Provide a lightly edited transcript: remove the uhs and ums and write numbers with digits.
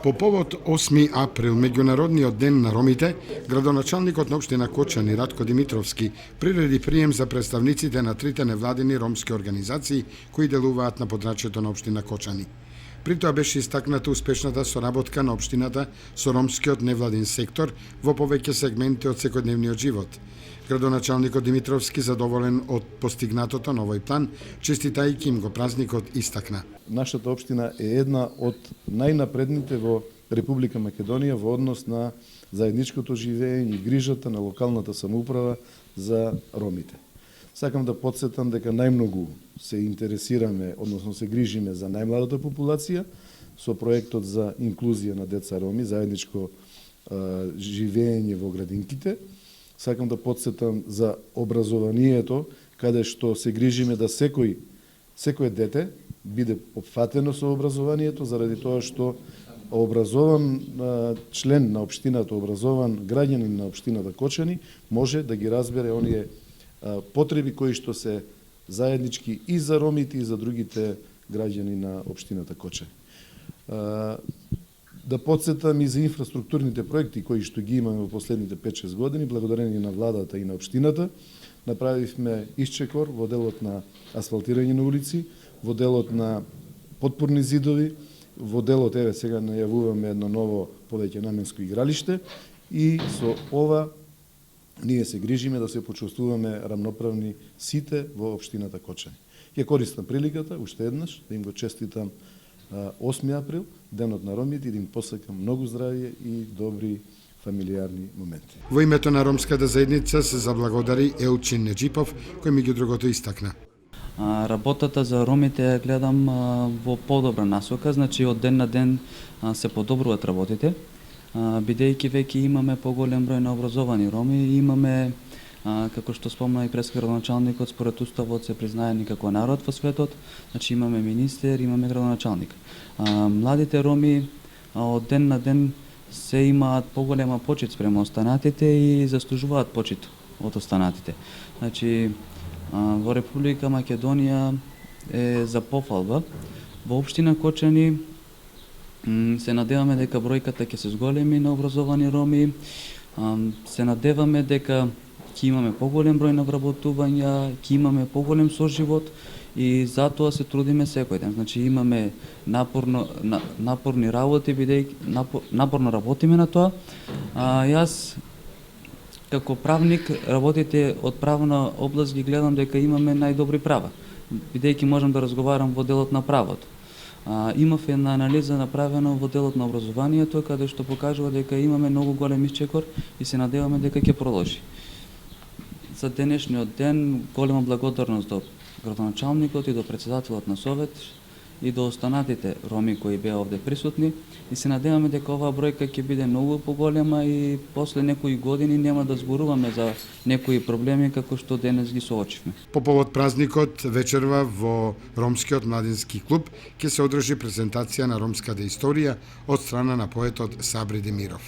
По повод 8 април, меѓународниот ден на ромите, градоначалникот на општина Кочани Ратко Димитровски приреди прием за представниците на трите невладини ромски организации кои делуваат на подрачјето на општина Кочани. При тоа беше истакната успешната соработка на општината со ромскиот невладин сектор во повеќе сегменти од секојдневниот живот. Градоначалникот Димитровски задоволен од постигнатото на овој план, честитајќи им го празникот, истакна. Нашата општина е една од најнапредните во Република Македонија во однос на заедничкото живење и грижата на локалната самоуправа за ромите. Сакам да потсетам дека најмногу се интересираме, односно се грижиме за најмладата популација со проектот за инклузија на деца роми, заедничко живење во градинките. Сакам да потсетам за образованието, каде што се грижиме да секој дете биде опфатено со образованието, заради тоа што образован член на општината, образован граѓанин на општината Кочани може да ги разбере оние потреби кои што се заеднички и за ромите и за другите граѓани на општината Кочани. Да подсетам и за инфраструктурните проекти кои што ги имаме во последните 5-6 години, благодарение на владата и на општината. Направивме исчекор во делот на асфалтирање на улици, во делот на потпорни зидови, во делот, еве сега најавуваме едно ново повеќе наменско игралиште и со ова ние се грижиме да се почувствуваме рамноправни сите во општината Кочани. Ја користам приликата уште еднаш да им го честитам 8 април, денот на ромите, и да им посакам многу здравје и добри фамилиарни моменти. Во името на ромската заедница се заблагодари Елчин Неджипов, кој меѓу другото истакна. Работата за ромите ја гледам во подобра насока, значи од ден на ден се подобруваат работите, бидејќи веќе имаме поголем број на образовани роми, имаме, како што спомна и градоначалникот, според уставот се признаени како народ во светот, значи имаме министер, имаме градоначалник. Младите роми од ден на ден се имаат поголема почит спрема останатите и заслужуваат почит од останатите. Значи, во Република Македонија е за пофалба. Во општина Кочани се надеваме дека бројката ќе се зголеми на образовани роми, се надеваме дека ќе имаме поголем број на вработувања, ќе имаме поголем соживот и затоа се трудиме секој ден. Значи имаме напорни работи, бидејќи напорно работиме на тоа. Јас како правник работите од правна област ги гледам дека имаме најдобри права, бидејќи можам да разговарам во делот на правото. Имав една анализа направена во делот на образованието, каде што покажува дека имаме многу голем исчекор и се надеваме дека ќе продолжи. За денешниот ден голема благодарност до градоначалникот и до председателот на совет и до останатите роми кои беа овде присутни и се надеваме дека оваа бројка ќе биде многу поголема и после некои години нема да зборуваме за некои проблеми како што денес ги соочивме. По повод празникот вечерва во Ромскиот младински клуб ќе се одржи презентација на ромската историја од страна на поетот Сабри Демиров.